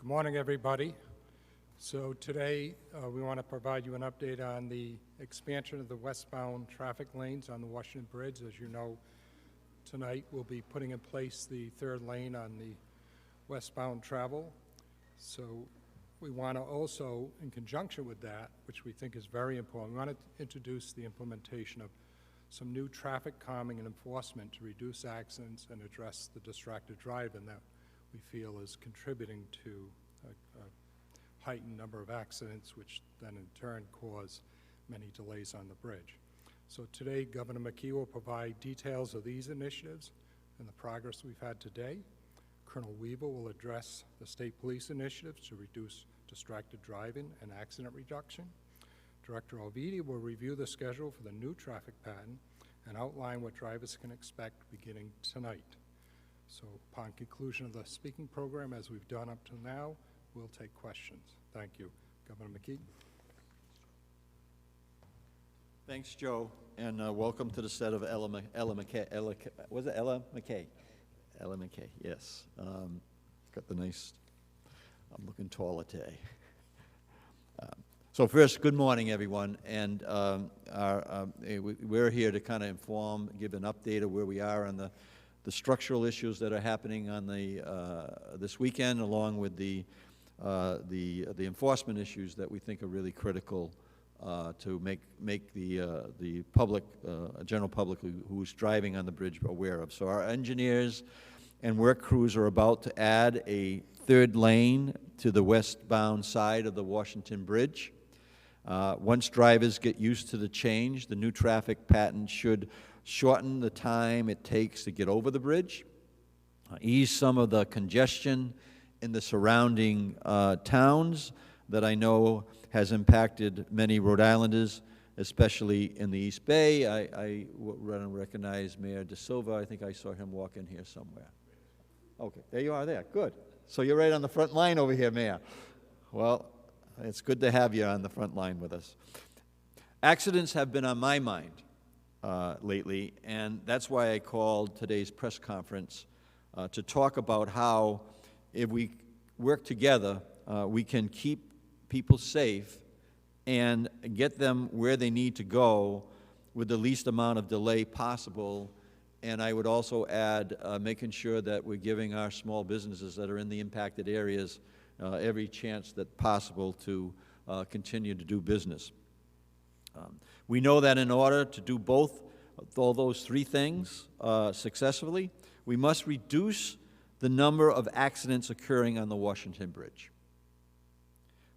Good morning, everybody. So today we want to provide you an update on the expansion of the westbound traffic lanes on the Washington Bridge. As you know, tonight we'll be putting in place the third lane on the westbound travel. So we want to also, in conjunction with that, which we think is very important, we want to introduce the implementation of some new traffic calming and enforcement to reduce accidents and address the distracted driving that we feel is contributing to a heightened number of accidents, which then in turn cause many delays on the bridge. So today, Governor McKee will provide details of these initiatives and the progress we've had today. Colonel Weaver will address the state police initiatives to reduce distracted driving and accident reduction. Director Alvidi will review the schedule for the new traffic pattern and outline what drivers can expect beginning tonight. So upon conclusion of the speaking program, as we've done up to now, we'll take questions. Thank you. Governor McKee. Thanks, Joe, and welcome to the set of Ella McKay. Was it Ella McKay? Ella McKay, yes. Got the nice, I'm looking taller today. So first, good morning, everyone, and we're here to kind of inform, give an update of where we are on the structural issues that are happening on this weekend, along with the enforcement issues that we think are really critical to make the public, general public who's driving on the bridge aware of. So our engineers and work crews are about to add a third lane to the westbound side of the Washington Bridge. Once drivers get used to the change, the new traffic pattern should shorten the time it takes to get over the bridge, ease some of the congestion in the surrounding towns that I know has impacted many Rhode Islanders, especially in the East Bay. I recognize Mayor De Silva. I think I saw him walk in here somewhere. Okay, there you are there. Good. So you're right on the front line over here, Mayor. Well, it's good to have you on the front line with us. Accidents have been on my mind lately, and that's why I called today's press conference to talk about how, if we work together, we can keep people safe and get them where they need to go with the least amount of delay possible. And I would also add making sure that we're giving our small businesses that are in the impacted areas every chance that possible to continue to do business. We know that in order to do all those three things successfully, we must reduce the number of accidents occurring on the Washington Bridge,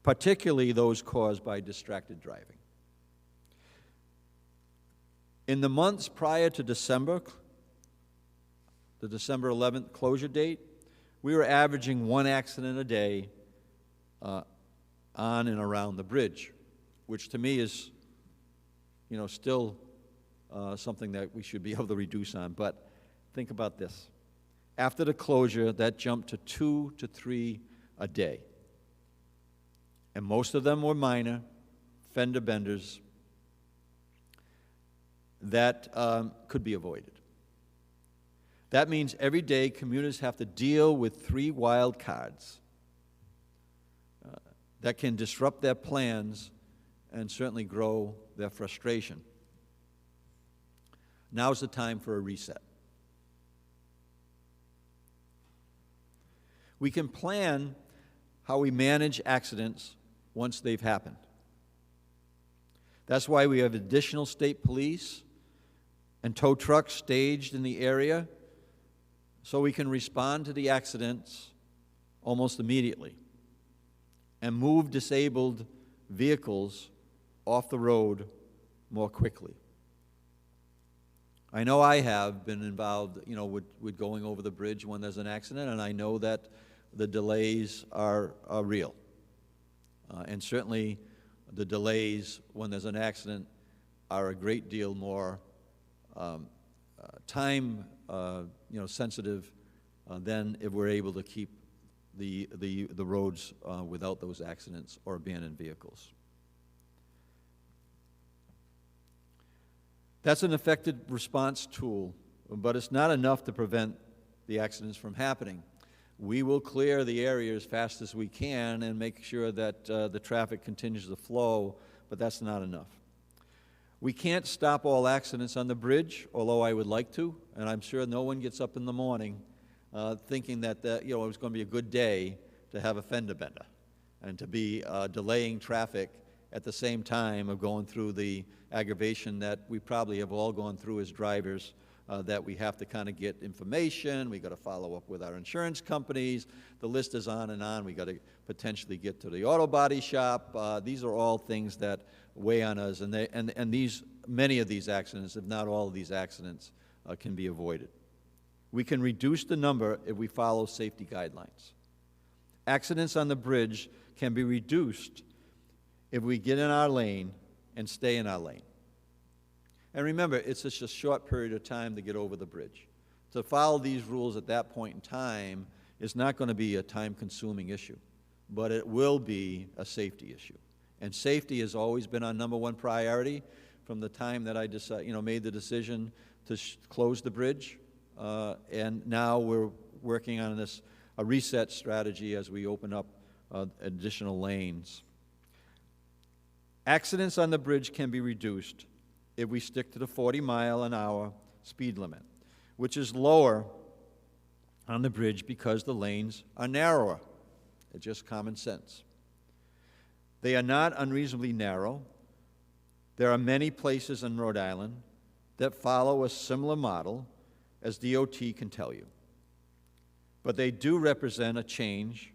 particularly those caused by distracted driving. In the months prior to December, the December 11th closure date, we were averaging one accident a day on and around the bridge, which to me is, still something that we should be able to reduce on. But think about this. After the closure, that jumped to 2 to 3 a day. And most of them were minor, fender benders that could be avoided. That means every day commuters have to deal with 3 wild cards that can disrupt their plans and certainly grow their frustration. Now's the time for a reset. We can plan how we manage accidents once they've happened. That's why we have additional state police and tow trucks staged in the area, so we can respond to the accidents almost immediately and move disabled vehicles off the road more quickly. I know I have been involved, with going over the bridge when there's an accident, and I know that the delays are real. And certainly the delays when there's an accident are a great deal more time sensitive than if we're able to keep the roads without those accidents or abandoned vehicles. That's an effective response tool, but it's not enough to prevent the accidents from happening. We will clear the area as fast as we can and make sure that the traffic continues to flow, but that's not enough. We can't stop all accidents on the bridge, although I would like to, and I'm sure no one gets up in the morning thinking that it was going to be a good day to have a fender bender and to be delaying traffic at the same time of going through the aggravation that we probably have all gone through as drivers, that we have to kind of get information, we got to follow up with our insurance companies, the list is on and on, we got to potentially get to the auto body shop. These are all things that weigh on us, and many of these accidents, if not all of these accidents, can be avoided. We can reduce the number if we follow safety guidelines. Accidents on the bridge can be reduced if we get in our lane and stay in our lane. And remember, it's just a short period of time to get over the bridge. To follow these rules at that point in time is not going to be a time-consuming issue, but it will be a safety issue. And safety has always been our #1 priority from the time that I made the decision to close the bridge. And now we're working on a reset strategy as we open up additional lanes. Accidents on the bridge can be reduced if we stick to the 40-mile-an-hour speed limit, which is lower on the bridge because the lanes are narrower. It's just common sense. They are not unreasonably narrow. There are many places in Rhode Island that follow a similar model, as DOT can tell you. But they do represent a change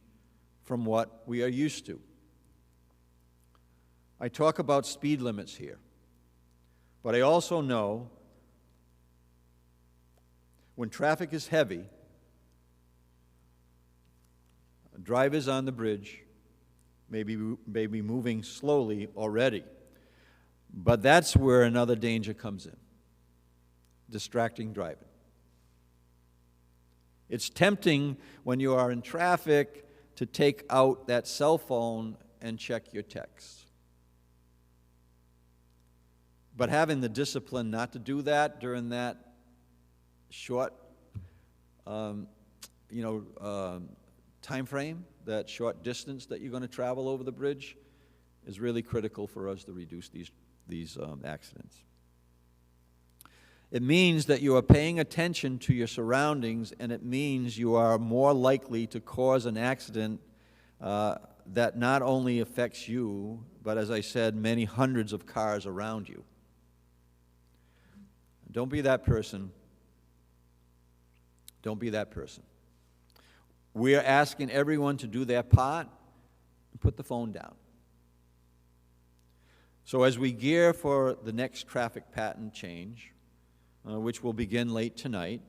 from what we are used to. I talk about speed limits here, but I also know when traffic is heavy, drivers on the bridge may be moving slowly already. But that's where another danger comes in: distracting driving. It's tempting when you are in traffic to take out that cell phone and check your texts. But having the discipline not to do that during that short time frame, that short distance that you're going to travel over the bridge, is really critical for us to reduce these accidents. It means that you are paying attention to your surroundings, and it means you are more likely to cause an accident that not only affects you, but, as I said, many hundreds of cars around you. Don't be that person. Don't be that person. We are asking everyone to do their part and put the phone down. So as we gear for the next traffic pattern change, which will begin late tonight,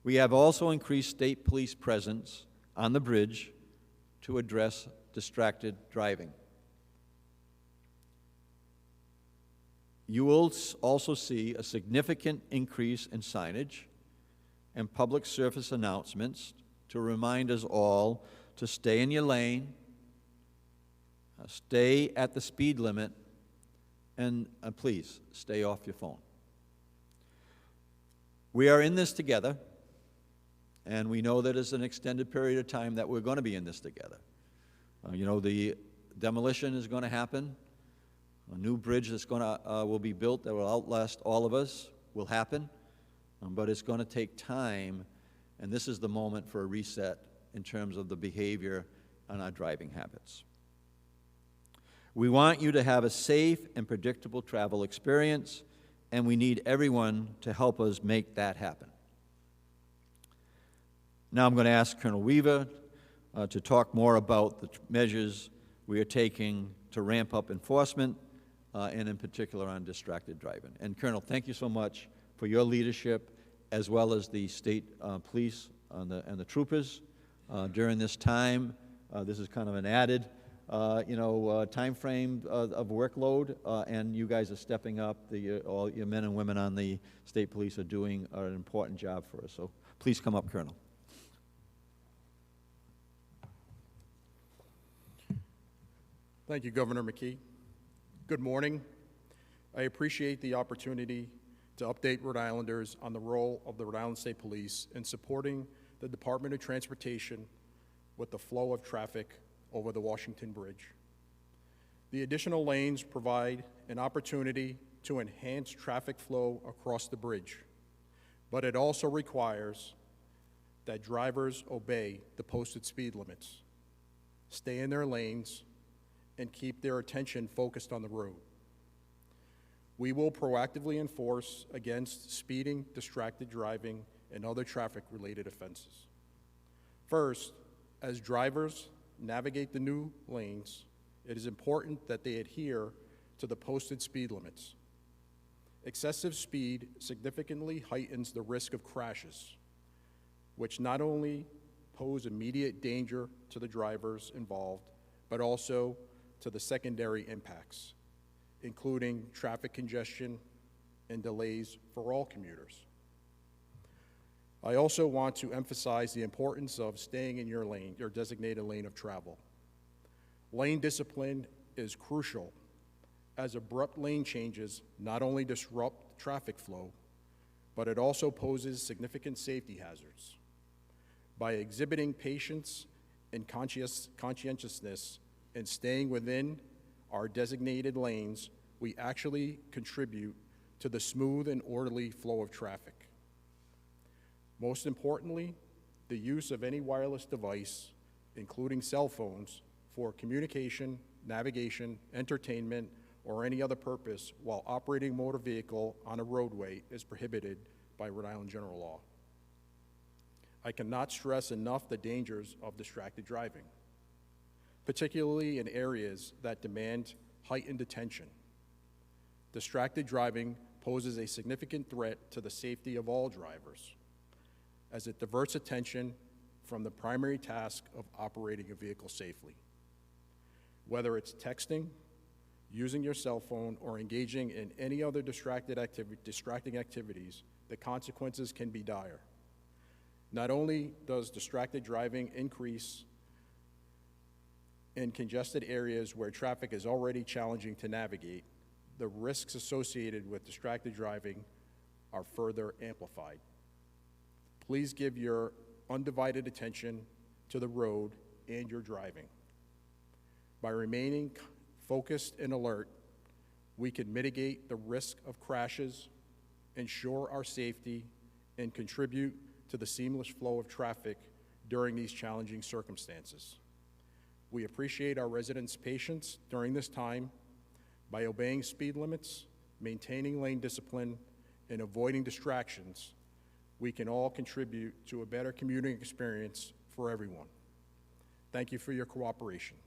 we have also increased state police presence on the bridge to address distracted driving. You will also see a significant increase in signage and public service announcements to remind us all to stay in your lane, stay at the speed limit, and please stay off your phone. We are in this together, and we know that it's an extended period of time that we're going to be in this together. The demolition is going to happen. A new bridge that's will be built that will outlast all of us will happen, but it's going to take time, and this is the moment for a reset in terms of the behavior and our driving habits. We want you to have a safe and predictable travel experience, and we need everyone to help us make that happen. Now I'm going to ask Colonel Weaver to talk more about the measures we are taking to ramp up enforcement, and in particular on distracted driving. And Colonel, thank you so much for your leadership, as well as the state police and the troopers during this time. This is kind of an added time frame of workload, and you guys are stepping up. All your men and women on the state police are doing an important job for us. So please come up, Colonel. Thank you, Governor McKee. Good morning. I appreciate the opportunity to update Rhode Islanders on the role of the Rhode Island State Police in supporting the Department of Transportation with the flow of traffic over the Washington Bridge. The additional lanes provide an opportunity to enhance traffic flow across the bridge, but it also requires that drivers obey the posted speed limits, stay in their lanes, and keep their attention focused on the road. We will proactively enforce against speeding, distracted driving, and other traffic-related offenses. First, as drivers navigate the new lanes, it is important that they adhere to the posted speed limits. Excessive speed significantly heightens the risk of crashes, which not only pose immediate danger to the drivers involved, but also to the secondary impacts, including traffic congestion and delays for all commuters. I also want to emphasize the importance of staying in your lane, your designated lane of travel. Lane discipline is crucial, as abrupt lane changes not only disrupt traffic flow, but it also poses significant safety hazards. By exhibiting patience and conscientiousness and staying within our designated lanes, we actually contribute to the smooth and orderly flow of traffic. Most importantly, the use of any wireless device, including cell phones, for communication, navigation, entertainment, or any other purpose while operating a motor vehicle on a roadway is prohibited by Rhode Island general law. I cannot stress enough the dangers of distracted driving, particularly in areas that demand heightened attention. Distracted driving poses a significant threat to the safety of all drivers, as it diverts attention from the primary task of operating a vehicle safely. Whether it's texting, using your cell phone, or engaging in any other distracting activities, the consequences can be dire. Not only does distracted driving increase in congested areas where traffic is already challenging to navigate, the risks associated with distracted driving are further amplified. Please give your undivided attention to the road and your driving. By remaining focused and alert, we can mitigate the risk of crashes, ensure our safety, and contribute to the seamless flow of traffic during these challenging circumstances. We appreciate our residents' patience during this time. By obeying speed limits, maintaining lane discipline, and avoiding distractions, we can all contribute to a better commuting experience for everyone. Thank you for your cooperation.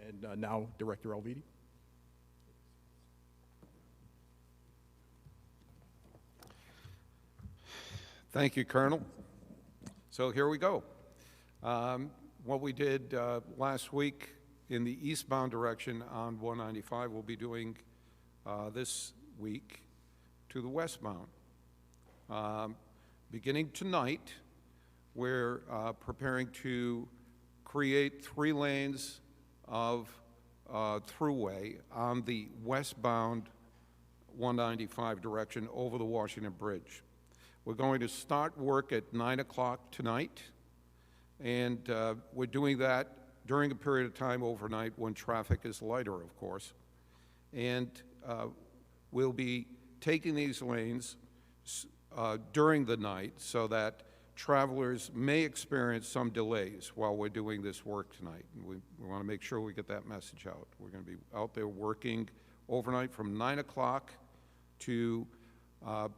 And now, Director Alviti. Thank you, Colonel. So here we go. What we did last week in the eastbound direction on 195, we'll be doing this week to the westbound. Beginning tonight, we're preparing to create 3 lanes of throughway on the westbound 195 direction over the Washington Bridge. We're going to start work at 9 o'clock tonight, and we're doing that during a period of time overnight when traffic is lighter, of course. And we'll be taking these lanes during the night so that travelers may experience some delays while we're doing this work tonight. And we want to make sure we get that message out. We're going to be out there working overnight from 9 o'clock to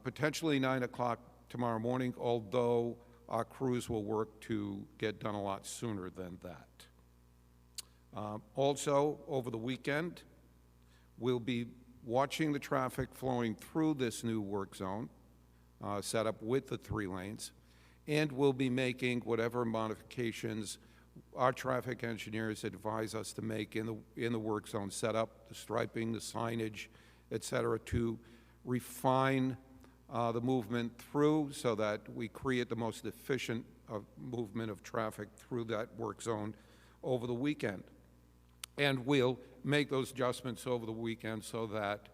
potentially 9 o'clock tomorrow morning, although our crews will work to get done a lot sooner than that. Also, over the weekend, we'll be watching the traffic flowing through this new work zone set up with the 3 lanes, and we'll be making whatever modifications our traffic engineers advise us to make in the work zone setup, the striping, the signage, et cetera, to refine the movement through so that we create the most efficient movement of traffic through that work zone over the weekend. And we'll make those adjustments over the weekend so that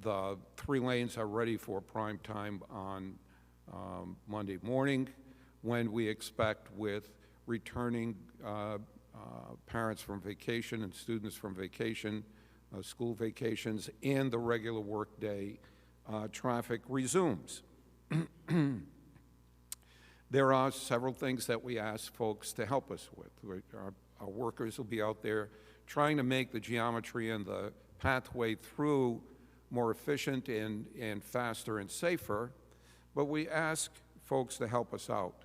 the 3 lanes are ready for prime time on Monday morning, when we expect with returning parents from vacation and students from vacation, school vacations, and the regular workday, traffic resumes. There are several things that we ask folks to help us with. Our workers will be out there trying to make the geometry and the pathway through more efficient and faster and safer, but we ask folks to help us out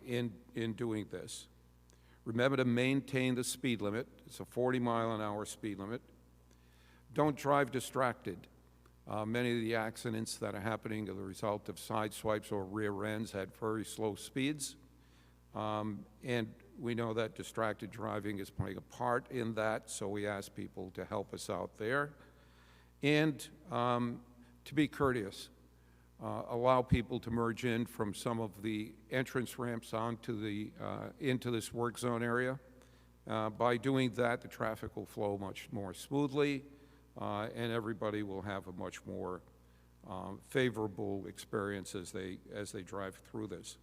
in doing this. Remember to maintain the speed limit. It's a 40-mile-an-hour speed limit. Don't drive distracted. Many of the accidents that are happening are the result of side swipes or rear ends at very slow speeds. And we know that distracted driving is playing a part in that, so we ask people to help us out there. And to be courteous. Allow people to merge in from some of the entrance ramps onto the, into this work zone area. By doing that, the traffic will flow much more smoothly, and everybody will have a much more favorable experience as they drive through this.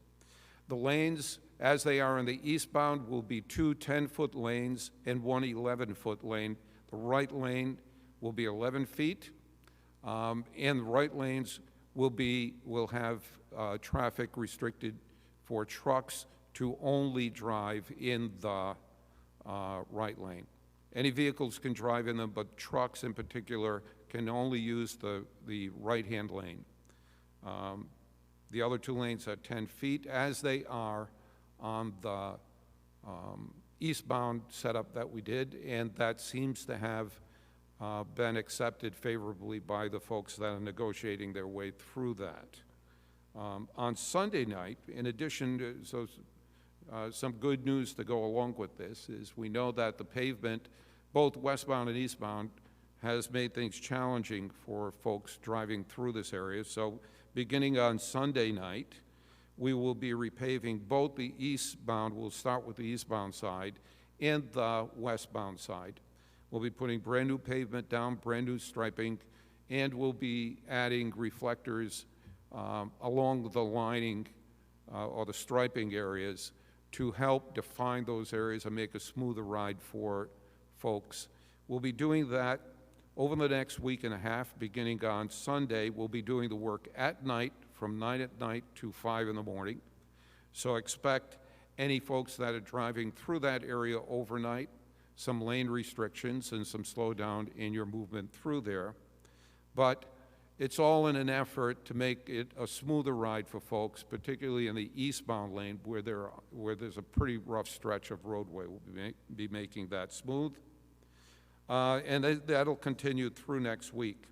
The lanes, as they are in the eastbound, will be 2 10-foot lanes and 1 11-foot lane. The right lane will be 11 feet, and the right lanes will have traffic restricted for trucks to only drive in the right lane. Any vehicles can drive in them, but trucks in particular can only use the right-hand lane. The other 2 lanes are 10 feet, as they are on the eastbound setup that we did, and that seems to have been accepted favorably by the folks that are negotiating their way through that. On Sunday night, in addition to some good news to go along with this is we know that the pavement, both westbound and eastbound, has made things challenging for folks driving through this area. So beginning on Sunday night, we will be repaving both the eastbound, we'll start with the eastbound side, and the westbound side. We'll be putting brand new pavement down, brand new striping, and we'll be adding reflectors along the lining or the striping areas to help define those areas and make a smoother ride for folks. We'll be doing that over the next week and a half, beginning on Sunday. We'll be doing the work at night from 9 at night to 5 in the morning. So expect any folks that are driving through that area overnight, some lane restrictions and some slowdown in your movement through there. But it's all in an effort to make it a smoother ride for folks, particularly in the eastbound lane where there's a pretty rough stretch of roadway. We'll be making that smooth. And that'll continue through next week.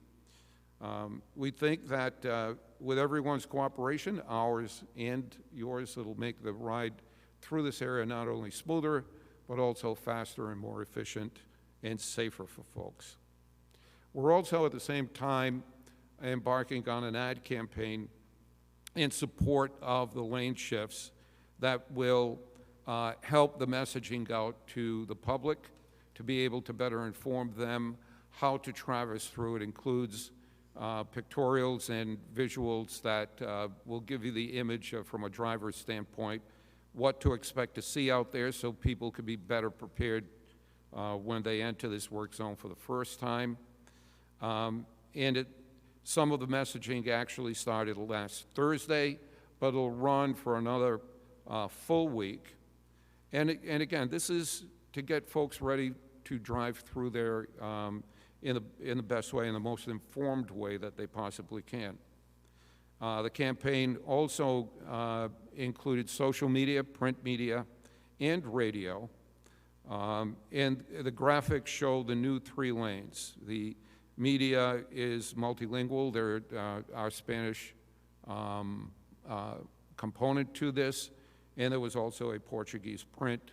We think that with everyone's cooperation, ours and yours, it'll make the ride through this area not only smoother, but also faster and more efficient and safer for folks. We're also at the same time embarking on an ad campaign in support of the lane shifts that will help the messaging out to the public to be able to better inform them how to traverse through. It includes pictorials and visuals that will give you the image from a driver's standpoint, what to expect to see out there so people can be better prepared when they enter this work zone for the first time. Some of the messaging actually started last Thursday, but it'll run for another full week. And again, this is to get folks ready to drive through there in the best way, in the most informed way that they possibly can. The campaign also included social media, print media, and radio. And the graphics show the new 3 lanes. The media is multilingual. There are Spanish component to this, and there was also a Portuguese print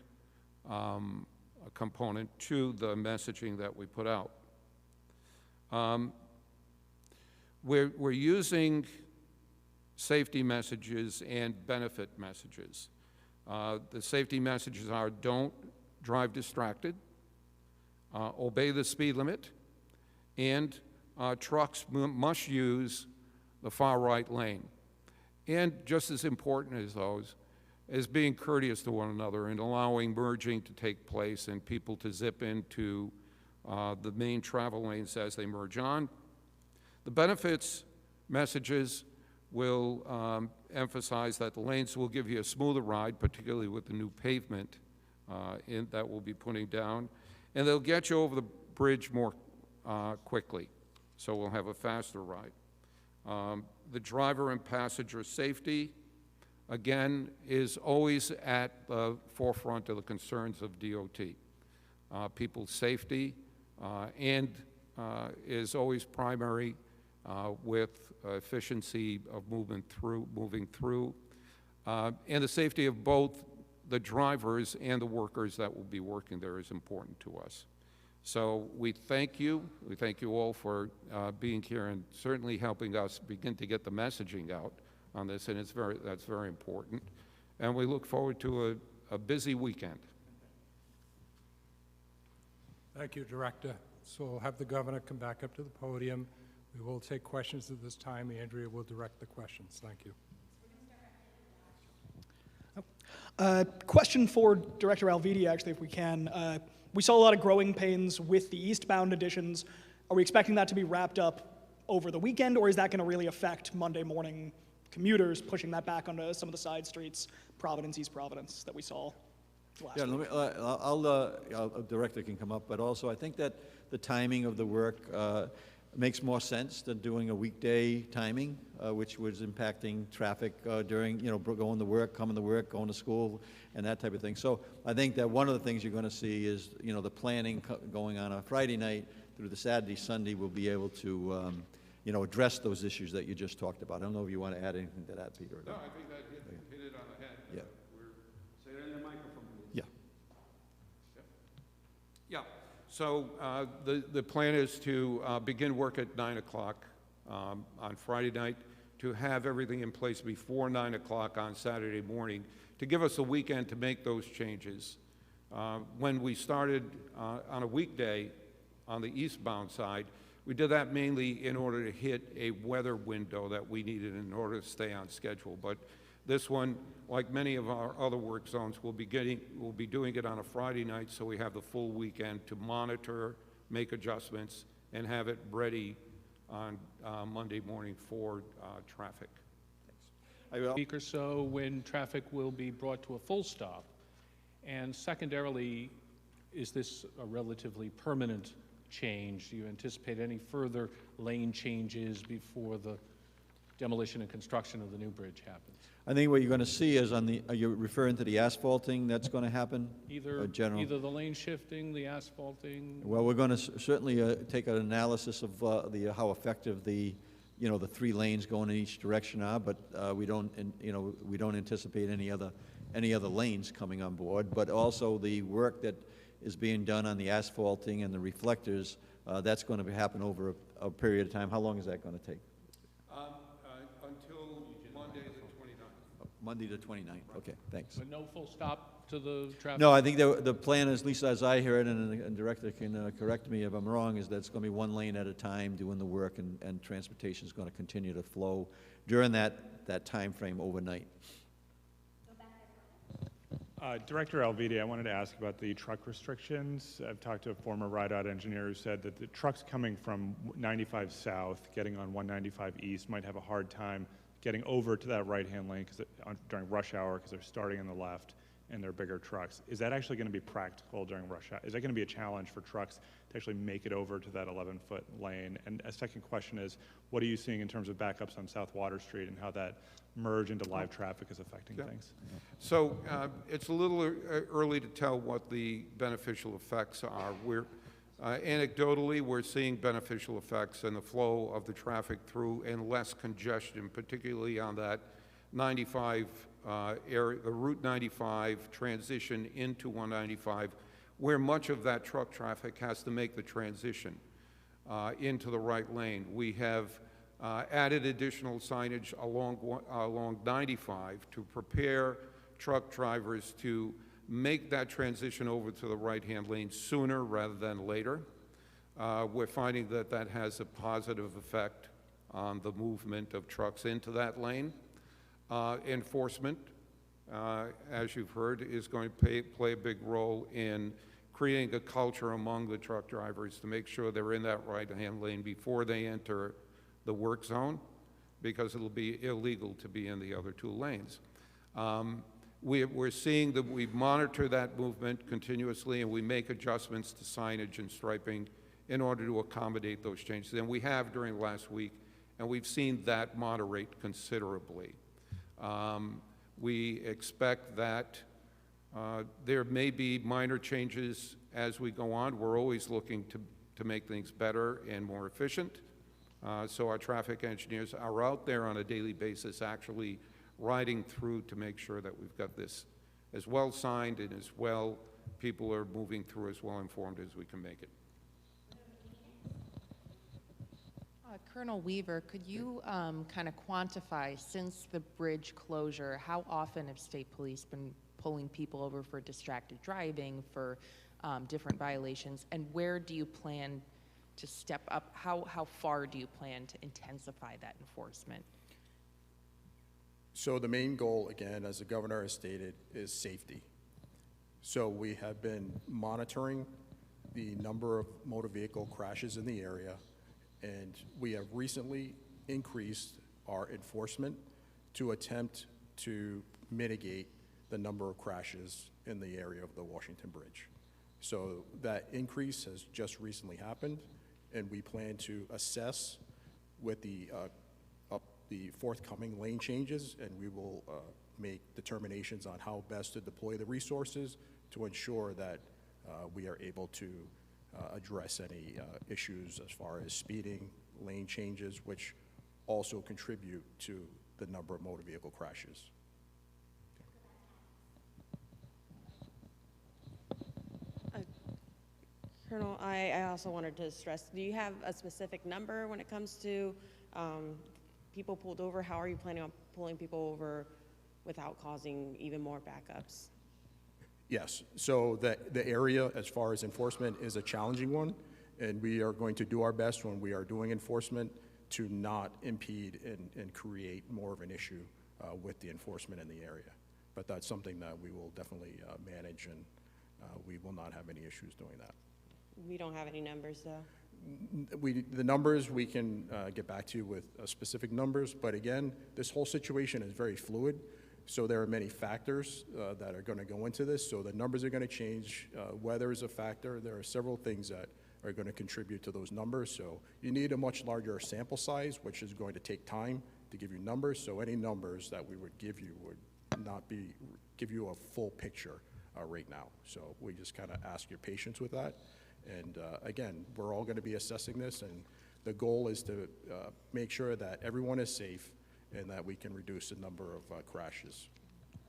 component to the messaging that we put out. We're using safety messages and benefit messages. The safety messages are: don't drive distracted, obey the speed limit, and trucks must use the far right lane. And just as important as those is being courteous to one another and allowing merging to take place and people to zip into the main travel lanes as they merge on. The benefits messages will emphasize that the lanes will give you a smoother ride, particularly with the new pavement that we'll be putting down, and they'll get you over the bridge more quickly, so we'll have a faster ride. The driver and passenger safety, again, is always at the forefront of the concerns of DOT. People's safety and is always primary with efficiency of moving through, and the safety of both the drivers and the workers that will be working there is important to us. So we thank you. We thank you all for being here and certainly helping us begin to get the messaging out on this, and that's very important. And we look forward to a busy weekend. Thank you, Director. So we'll have the governor come back up to the podium. We will take questions at this time. Andrea will direct the questions. Thank you. Question for Director Alviti, actually, if we can. We saw a lot of growing pains with the eastbound additions. Are we expecting that to be wrapped up over the weekend, or is that going to really affect Monday morning commuters, pushing that back onto some of the side streets, Providence, East Providence, that we saw last week? Director can come up, but also I think that the timing of the work makes more sense than doing a weekday timing, which was impacting traffic during, going to work, coming to work, going to school, and that type of thing. So I think that one of the things you're going to see is, the planning going on a Friday night through the Saturday, Sunday, will be able to, address those issues that you just talked about. I don't know if you want to add anything to that, Peter. No, I think that hit it on the head. Yeah. Say it in the microphone, please. Yeah. Yeah. So the plan is to begin work at 9 o'clock on Friday night, to have everything in place before 9 o'clock on Saturday morning, to give us a weekend to make those changes. When we started on a weekday on the eastbound side, we did that mainly in order to hit a weather window that we needed in order to stay on schedule. But this one, like many of our other work zones, we'll be doing it on a Friday night, so we have the full weekend to monitor, make adjustments, and have it ready on Monday morning for traffic. Thanks. A week or so when traffic will be brought to a full stop? And secondarily, is this a relatively permanent change? Do you anticipate any further lane changes before the demolition and construction of the new bridge happens? I think what you're going to see is are you referring to the asphalting that's going to happen? Either the lane shifting, the asphalting? Well, we're going to certainly take an analysis of how effective the 3 lanes going in each direction are, but we don't anticipate any other lanes coming on board. But also the work that is being done on the asphalting and the reflectors, that's going to happen over a period of time. How long is that going to take? Until Monday the 29th. Monday the 29th. Okay, thanks. But no full stop to the traffic? No, I think the plan is, at least as I hear it, and the director can correct me if I'm wrong, is that it's going to be 1 lane at a time doing the work, and transportation is going to continue to flow during that time frame overnight. Director Alviti, I wanted to ask about the truck restrictions. I've talked to a former RIDOT engineer who said that the trucks coming from 95 south, getting on 195 east, might have a hard time getting over to that right-hand lane during rush hour because they're starting on the left and they're bigger trucks. Is that actually going to be practical during rush hour? Is that going to be a challenge for trucks to actually make it over to that 11-foot lane? And a second question is, what are you seeing in terms of backups on South Water Street and how that merge into live traffic is affecting things? So it's a little early to tell what the beneficial effects are. Anecdotally, we're seeing beneficial effects in the flow of the traffic through and less congestion, particularly on that 95 area, the Route 95 transition into 195, where much of that truck traffic has to make the transition into the right lane. We have added additional signage along 95 to prepare truck drivers to make that transition over to the right-hand lane sooner rather than later. We're finding that that has a positive effect on the movement of trucks into that lane. Enforcement, as you've heard, is going to play a big role in creating a culture among the truck drivers to make sure they're in that right-hand lane before they enter the work zone, because it'll be illegal to be in the other two lanes. We're seeing that we monitor that movement continuously, and we make adjustments to signage and striping in order to accommodate those changes. And we have during the last week, and we've seen that moderate considerably. We expect that there may be minor changes as we go on. We're always looking to make things better and more efficient. So our traffic engineers are out there on a daily basis actually riding through to make sure that we've got this as well signed and as well people are moving through as well informed as we can make it. Colonel Weaver, could you kind of quantify, since the bridge closure, how often have state police been pulling people over for distracted driving, for different violations, and where do you plan to step up? How far do you plan to intensify that enforcement? So the main goal, again, as the governor has stated, is safety. So we have been monitoring the number of motor vehicle crashes in the area, and we have recently increased our enforcement to attempt to mitigate the number of crashes in the area of the Washington Bridge. So that increase has just recently happened, and we plan to assess with the forthcoming lane changes, and we will make determinations on how best to deploy the resources to ensure that we are able to address any issues as far as speeding, lane changes, which also contribute to the number of motor vehicle crashes. Colonel, I also wanted to stress, do you have a specific number when it comes to people pulled over? How are you planning on pulling people over without causing even more backups? Yes, so the area as far as enforcement is a challenging one, and we are going to do our best when we are doing enforcement to not impede and create more of an issue with the enforcement in the area. But that's something that we will definitely manage, and we will not have any issues doing that. We don't have any numbers, though. The numbers, we can get back to you with specific numbers, but again, this whole situation is very fluid, so there are many factors that are going to go into this, so the numbers are going to change. Weather is a factor. There are several things that are going to contribute to those numbers, so you need a much larger sample size, which is going to take time to give you numbers, so any numbers that we would give you would not give you a full picture right now. So we just kind of ask your patience with that. And again, we're all going to be assessing this, and the goal is to make sure that everyone is safe and that we can reduce the number of crashes.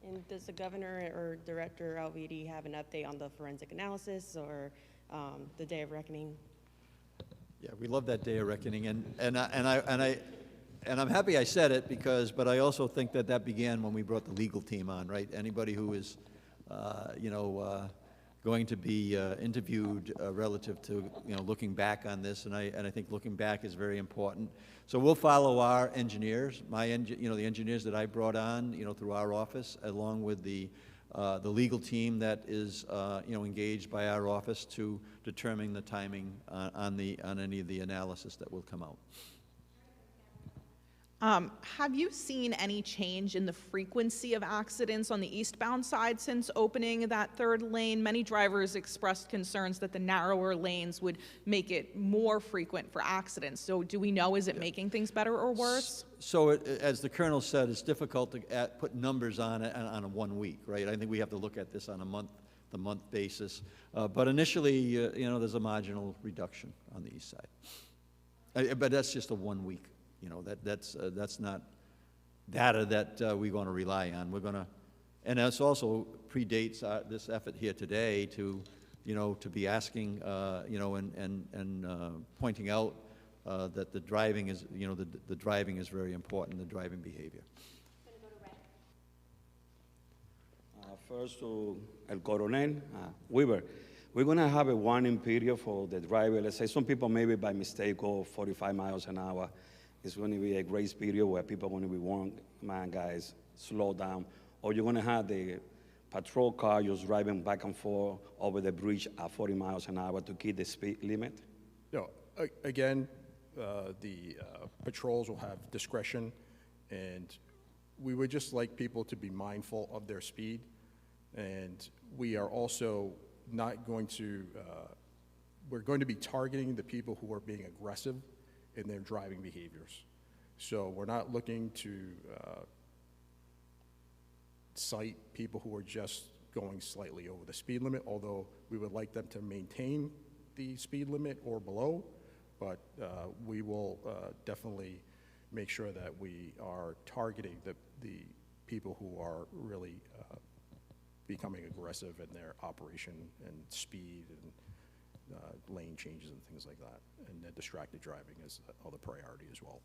And does the governor or Director Alviti have an update on the forensic analysis or the day of reckoning? Yeah, we love that day of reckoning, and I'm happy I said it but I also think that began when we brought the legal team on, right? Anybody who is, going to be interviewed relative to looking back on this, and I think looking back is very important. So we'll follow our engineers, the engineers that I brought on through our office, along with the legal team that is engaged by our office to determine the timing on any of the analysis that will come out. Have you seen any change in the frequency of accidents on the eastbound side since opening that third lane? Many drivers expressed concerns that the narrower lanes would make it more frequent for accidents. So do we know, is it making things better or worse? So as the Colonel said, it's difficult to put numbers on it on a 1 week, right? I think we have to look at this on a month basis. But initially, there's a marginal reduction on the east side. But that's just a 1 week. That's not data that we're going to rely on. We're going to, and this also predates this effort here today to be asking, and pointing out that the driving is, the driving is very important, the driving behavior. First to El Coronel, Weaver. We're going to have a warning period for the driver. Let's say some people maybe by mistake go 45 miles an hour. It's going to be a grace period where people are going to be warned, man, guys, slow down, or you're gonna have the patrol car just driving back and forth over the bridge at 40 miles an hour to keep the speed limit? No, again, the patrols will have discretion, and we would just like people to be mindful of their speed. And we are also not going to, we're going to be targeting the people who are being aggressive in their driving behaviors. So we're not looking to cite people who are just going slightly over the speed limit, although we would like them to maintain the speed limit or below, but we will definitely make sure that we are targeting the people who are really becoming aggressive in their operation and speed and lane changes and things like that. And then distracted driving is other priority as well.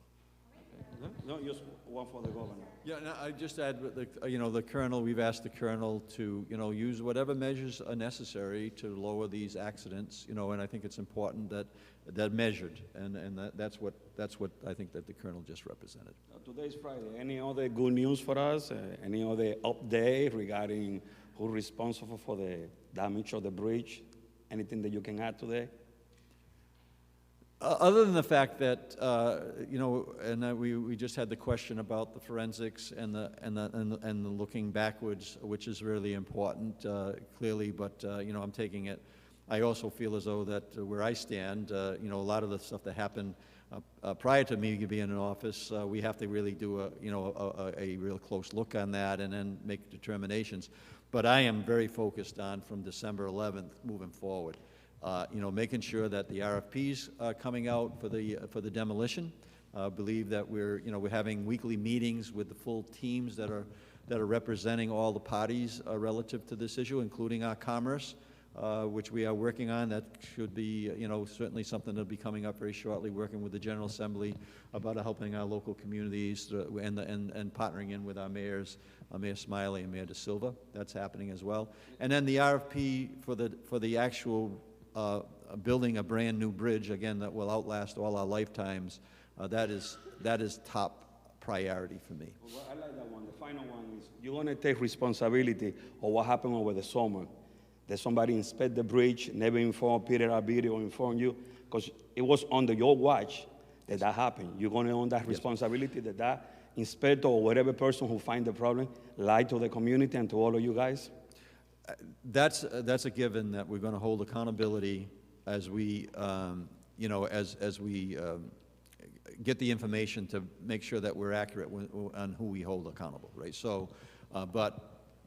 No, just one for the governor. Yeah, no, I just add, the colonel, we've asked the colonel to, use whatever measures are necessary to lower these accidents, and I think it's important that they're measured, and that's what I think that the colonel just represented. Today's Friday. Any other good news for us? Any other update regarding who's responsible for the damage of the bridge? Anything that you can add today? Other than the fact that, we just had the question about the forensics and the looking backwards, which is really important, clearly, but, I'm taking it. I also feel as though that where I stand, a lot of the stuff that happened prior to me being in office, we have to really do a real close look on that and then make determinations. But I am very focused on from December 11th moving forward. Making sure that the RFPs are coming out for the demolition. Believe that we're having weekly meetings with the full teams that are representing all the parties relative to this issue, including our commerce, which we are working on. That should be, certainly something that'll be coming up very shortly, working with the General Assembly about helping our local communities and partnering in with our mayors, Mayor Smiley and Mayor De Silva. That's happening as well. And then the RFP for the actual building a brand new bridge, again, that will outlast all our lifetimes, that is top priority for me. Well, I like that one. The final one is you're going to take responsibility of what happened over the summer. That somebody inspect the bridge, never inform Peter Abiri or inform you, because it was under your watch that happened. You're going to own that responsibility that inspector or whatever person who find the problem lie to the community and to all of you guys? That's a given that we're going to hold accountability as we, as we get the information to make sure that we're accurate on who we hold accountable, right? So,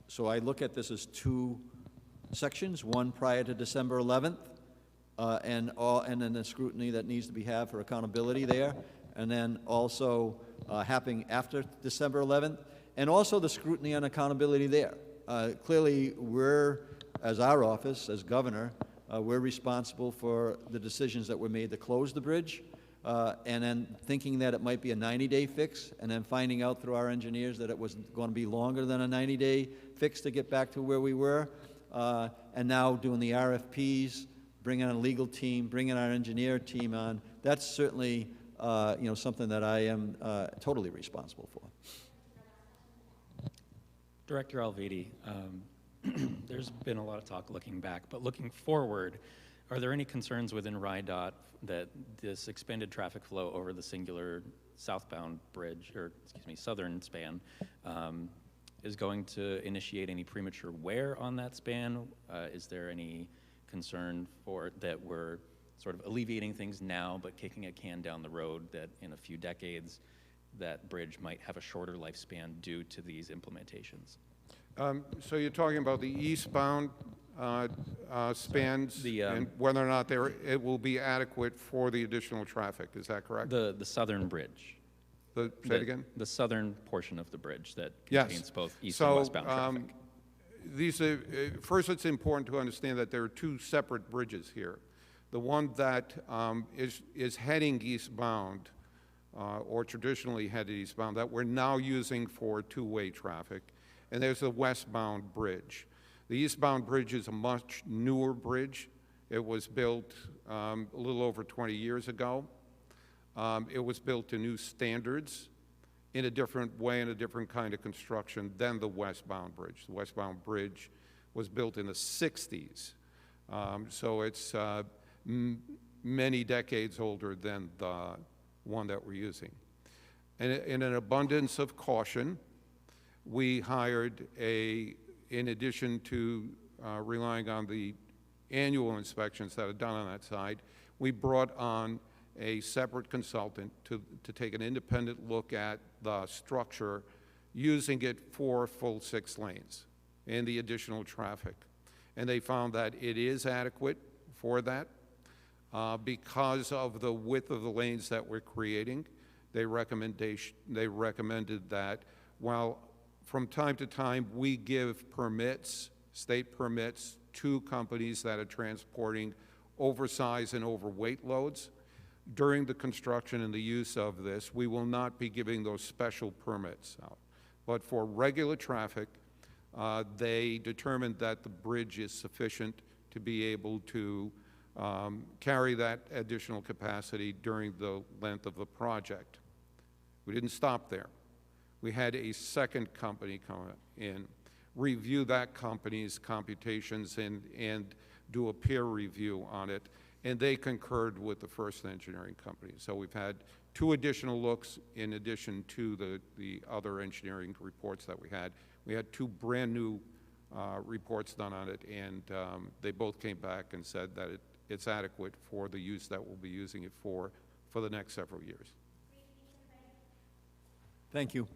so I look at this as two sections: one prior to December 11th, and then the scrutiny that needs to be had for accountability there, and then also happening after December 11th, and also the scrutiny and accountability there. Clearly, we're, as our office, as governor, we're responsible for the decisions that were made to close the bridge, and then thinking that it might be a 90-day fix, and then finding out through our engineers that it was going to be longer than a 90-day fix to get back to where we were, and now doing the RFPs, bringing on a legal team, bringing our engineer team on. That's certainly, something that I am totally responsible for. Director Alviti, there's been a lot of talk looking back, but looking forward, are there any concerns within RIDOT that this expanded traffic flow over the singular southbound bridge, or excuse me, southern span, is going to initiate any premature wear on that span? Is there any concern for that we're sort of alleviating things now, but kicking a can down the road that in a few decades that bridge might have a shorter lifespan due to these implementations? So you're talking about the eastbound spans and whether or not it will be adequate for the additional traffic, is that correct? The southern bridge. Say it again? The southern portion of the bridge that contains both east and westbound traffic. First, it's important to understand that there are two separate bridges here. The one that is heading eastbound, or traditionally headed eastbound, that we're now using for two-way traffic, and there's the westbound bridge. The eastbound bridge is a much newer bridge. It was built a little over 20 years ago. It was built to new standards, in a different way and a different kind of construction than the westbound bridge. The westbound bridge was built in the 60s, so it's many decades older than the one that we're using. And in an abundance of caution, we hired in addition to relying on the annual inspections that are done on that side, we brought on a separate consultant to take an independent look at the structure, using it for full 6 lanes and the additional traffic. And they found that it is adequate for that. Because of the width of the lanes that we're creating, they recommended that while from time to time we give permits, state permits, to companies that are transporting oversized and overweight loads, during the construction and the use of this, we will not be giving those special permits out. But for regular traffic, they determined that the bridge is sufficient to be able to carry that additional capacity during the length of the project. We didn't stop there. We had a second company come in, review that company's computations and do a peer review on it, and they concurred with the first engineering company. So we've had 2 additional looks in addition to the other engineering reports that we had. We had 2 brand new reports done on it, and they both came back and said that it's adequate for the use that we'll be using it for the next several years. Thank you.